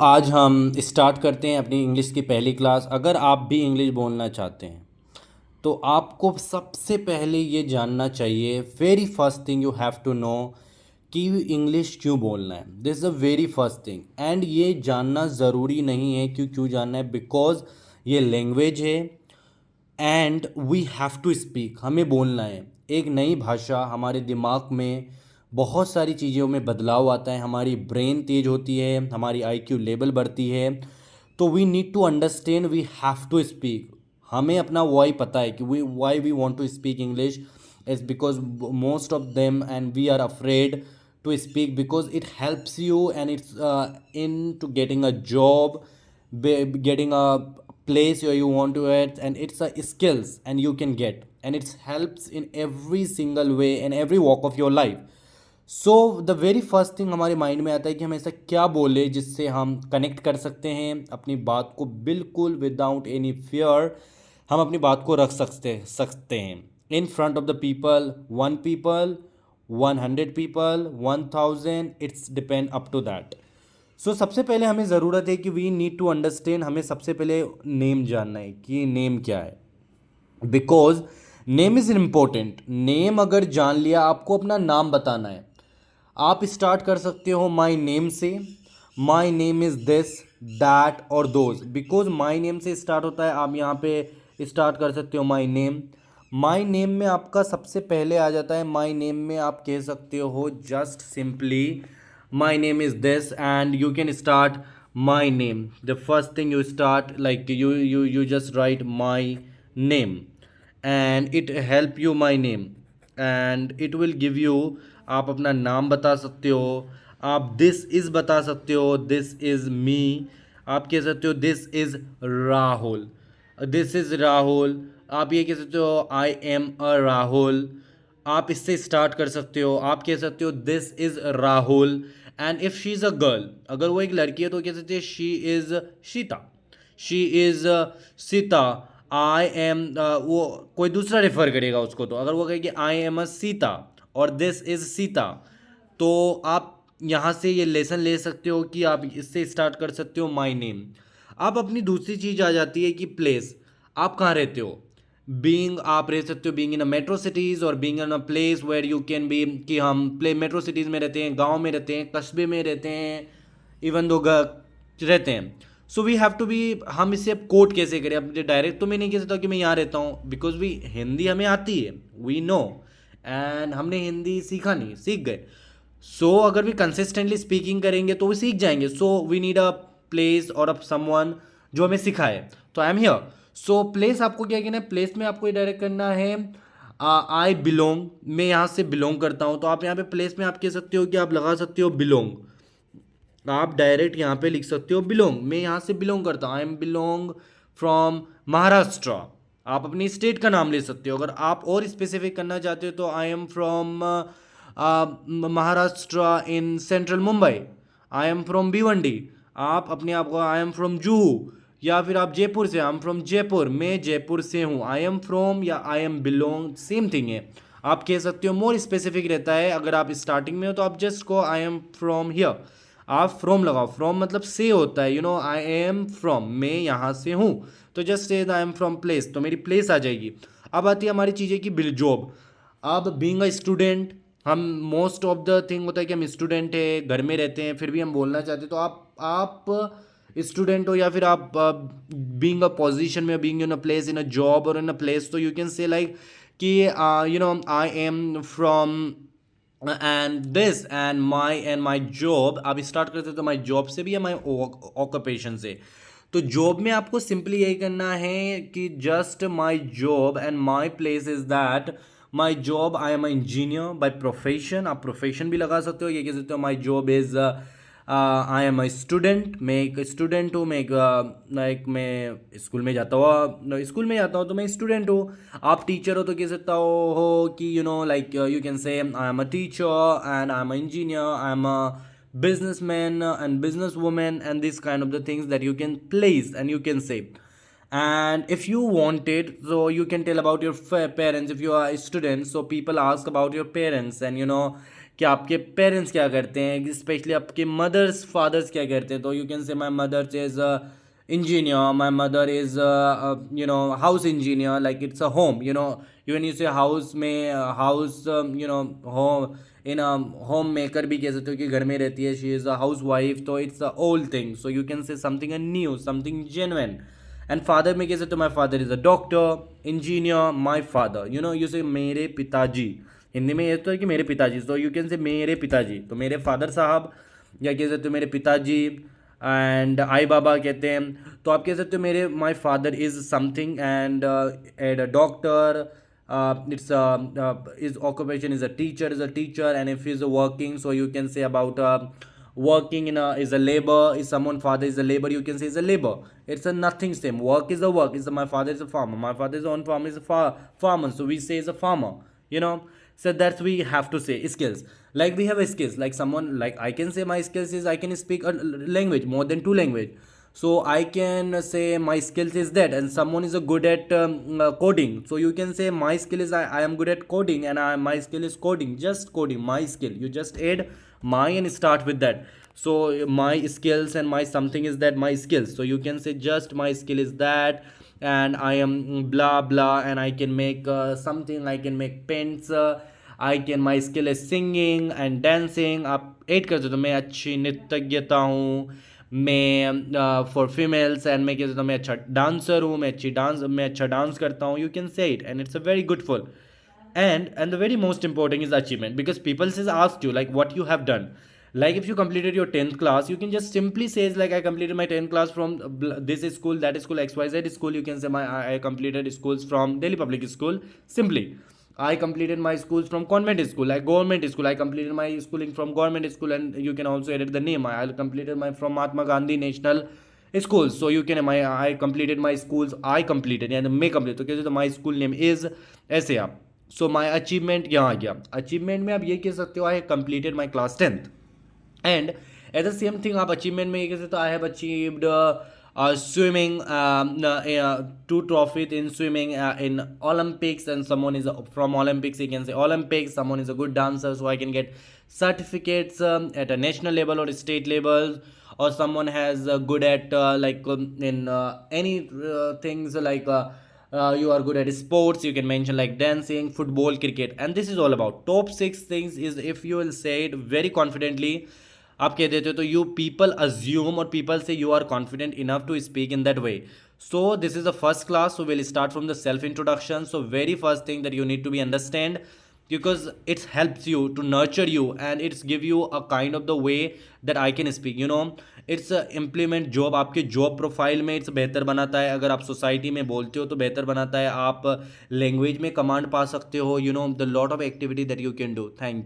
आज हम स्टार्ट करते हैं अपनी इंग्लिश की पहली क्लास। अगर आप भी इंग्लिश बोलना चाहते हैं तो आपको सबसे पहले ये जानना चाहिए, very first thing you have to know कि इंग्लिश क्यों बोलना है। This is the very first thing. And ये जानना ज़रूरी नहीं है क्यों क्यों जानना है, बिकॉज ये लैंग्वेज है and we have to speak. हमें बोलना है। एक नई भाषा हमारे दिमाग में बहुत सारी चीज़ों में बदलाव आता है, हमारी ब्रेन तेज होती है, हमारी आईक्यू लेवल बढ़ती है। तो we need to understand, we have to speak. हमें अपना वाई पता है कि we want to speak English is because most of them and we are afraid to speak because it helps you and it's into getting a job, getting a place where you want to it, and it's a skills and you can get, and it helps in every single way in every walk of your life. So the very first thing हमारे mind में आता है कि हम ऐसा क्या बोले जिससे हम कनेक्ट कर सकते हैं अपनी बात को, बिल्कुल विदाउट एनी फियर हम अपनी बात को रख सकते हैं in front of the people, one people, 100 people, 1000, it's depend up to that. So सबसे पहले हमें ज़रूरत है कि वी नीड टू अंडरस्टैंड, हमें सबसे पहले नेम जानना है कि नेम क्या है, because name is important. Name अगर जान लिया, आपको अपना नाम बताना है। आप स्टार्ट कर सकते हो माई नेम से, my name is this, that और दोज। बिकॉज माई नेम से स्टार्ट होता है, आप यहाँ पे स्टार्ट कर सकते हो माई नेम। माई नेम में आपका सबसे पहले आ जाता है, माई नेम में आप कह सकते हो just simply my name is this and you can start my name. The first thing you start like you just write my name and it help you my name and it will give you, आप अपना नाम बता सकते हो, आप this is बता सकते हो, दिस इज़ मी, आप कह सकते हो this is Rahul, this is Rahul, आप ये कह सकते हो आई एम अ राहुल। आप इससे स्टार्ट कर सकते हो, आप कह सकते हो this is Rahul. And if she is a girl, अगर वो एक लड़की है तो कह सकते हैं she is शीता, she is Sita. I am, वो कोई दूसरा रेफर करेगा उसको, तो अगर वो कहे कि आई एम अ सीता और दिस इज़ सीता, तो आप यहाँ से ये लेसन ले सकते हो कि आप इससे स्टार्ट कर सकते हो माई नेम। अब अपनी दूसरी चीज़ आ जाती है कि प्लेस, आप कहाँ रहते हो। बीइंग, आप रह सकते हो being in a metro cities और being in a place where you can be, कि हम प्ले मेट्रो सिटीज़ में रहते हैं, गांव में रहते हैं, कस्बे में रहते हैं, इवन दो रहते हैं। So we have to be, हम इसे अब कोट कैसे करें। अब डायरेक्ट तो मैं नहीं कह सकता कि मैं यहाँ रहता हूँ, बिकॉज वी हिंदी हमें आती है, वी नो, एंड हमने हिंदी सीखा नहीं, सीख गए। सो अगर भी कंसिस्टेंटली स्पीकिंग करेंगे तो वो सीख जाएंगे। So we need a place और अ समवन जो हमें सिखाए। तो I am here. So place आपको क्या कहना है, प्लेस में आपको ये डायरेक्ट करना है आई बिलोंग, मैं यहाँ से बिलोंग करता हूँ। तो आप यहाँ पे प्लेस में आप कह सकते हो कि आप लगा सकते हो बिलोंग, आप डायरेक्ट यहाँ पे लिख सकते हो बिलोंग, मैं यहाँ से बिलोंग करता हूँ, I am belong from Maharashtra. आप अपनी स्टेट का नाम ले सकते हो। अगर आप और स्पेसिफिक करना चाहते हो तो I am from Maharashtra in central Mumbai, I am from Bhiwandi. आप अपने आप को आई एम फ्रॉम जुहू, या फिर आप जयपुर से, आई एम फ्रॉम जयपुर, मैं जयपुर से हूँ। आई एम फ्रॉम या I am belong same thing है, आप कह सकते हो। मोर स्पेसिफिक रहता है अगर आप स्टार्टिंग में हो तो आप जस्ट को आई एम फ्रॉम हियर, आप फ्रॉम लगाओ। फ्रॉम मतलब से होता है, you know, I am from, मैं यहाँ से हूँ, तो just say I am from place, तो मेरी प्लेस आ जाएगी। अब आती है हमारी चीज़ें की बिल जॉब। अब बीइंग अ स्टूडेंट, हम मोस्ट ऑफ द थिंग होता है कि हम स्टूडेंट है, घर में रहते हैं, फिर भी हम बोलना चाहते हैं, तो आप स्टूडेंट हो या फिर आप बीइंग अ पोजीशन में, being in a place, in a job और इन अ प्लेस, तो यू कैन से लाइक कि you know I am from and this and my job. आप स्टार्ट करते तो माई जॉब से भी या माई ऑक्यूपेशन से। तो जॉब में आपको सिंपली यही करना है कि just my job and my place is that my job, I am engineer by profession. आप प्रोफेशन भी लगा सकते हो, ये कह सकते हो my job is I am a student, मैं एक स्टूडेंट हूँ, मैं एक लाइक मैं स्कूल में जाता हुआ, स्कूल में जाता हूँ तो मैं स्टूडेंट हूँ। आप टीचर हो तो कह सकता हो कि you know like you can से I am a teacher and I am a engineer, I am a businessman and businesswoman, and these kind of the things that you can place and you can say. And if you want it, so you can tell about your parents if you are a student, so people ask about your parents, and you know कि आपके parents क्या करते हैं, specially आपके mother's fathers क्या करते हैं. तो यू कैन से my mother is engineer, my mother is house engineer, like it's a home, when you say house में house home in a homemaker भी कह सकते हो कि घर में रहती है, she is a housewife, तो it's a old thing, so you can say something new, something genuine. And father में कह सकते हो my father is a doctor, engineer, my father, you say मेरे पिताजी. हिंदी में ये तो है कि मेरे पिताजी, तो यू कैन से मेरे पिताजी, तो मेरे फादर साहब, या कह सकते हो मेरे पिताजी. एंड आई बाबा कहते हैं, तो आप कह सकते हो मेरे my father is something and add a doctor. It's is occupation is a teacher and if is working, so you can say about working in a is a labor. Is someone father is a labor, you can say is a labor. It's a nothing same. Work is a work. My father is a farmer, my father is on farm, is a farmer, so we say is a farmer, you know. So that's we have to say skills. Like we have a skills, like someone, like I can say my skills is I can speak a language, more than 2 language. So I can say my skills is that, and someone is a good at coding, so you can say my skill is I am good at coding, and my skill is coding, just coding, my skill. You just add my and start with that. So my skills and my something is that my skills, so you can say just my skill is that, and I am blah blah, and I can make something, I can make pens, I can, my skill is singing and dancing. आप add कर दो, तो मैं अच्छी नृत्यज्ञता हूँ, मैं for females, and मैं कह देता हूँ मैं अच्छा डांसर हूँ, मैं अच्छा डांस करता हूँ. यू कैन से it, and it's a very good full. And the very most important is achievement, because people says ask you like what you have done. Like if you completed your 10th class, you can just simply say like I completed my 10th class from this school, that school, XYZ school. You can say I completed schools from Delhi Public School. Simply I completed my schools from convent school, like government school. I completed my schooling from government school, and you can also edit the name. I completed my from Mahatma Gandhi National schools, so you can I completed my schools, I completed, and may complete, तो कैसे, तो my school name is, ऐसे आप. सो माई achievement यहाँ आ गया. Achievement में आप ये कह सकते हो I completed my class 10th. And at the same thing आप अचीवमेंट में ये कह सकते हो I have achieved swimming, 2 trophies in swimming in Olympics, and someone is from Olympics, you can say Olympics. Someone is a good dancer, so I can get certificates at a national level or state level. Or someone has good at in any things, like you are good at sports, you can mention like dancing, football, cricket. And this is all about top 6 things. Is if you will say it very confidently, आप कह देते हो, तो you people assume, और people say you are confident enough to speak in that way. So this is the first class, so will start from the self introduction. So very first thing that you need to be understand, because it helps you to nurture you, and it's give you a kind of the way that I can speak, it's implement job, आपके job profile में it's बेहतर बनाता है. अगर आप society में बोलते हो तो बेहतर बनाता है. आप लैंग्वेज में कमांड पा सकते हो, the lot of activity that you can do. Thank you.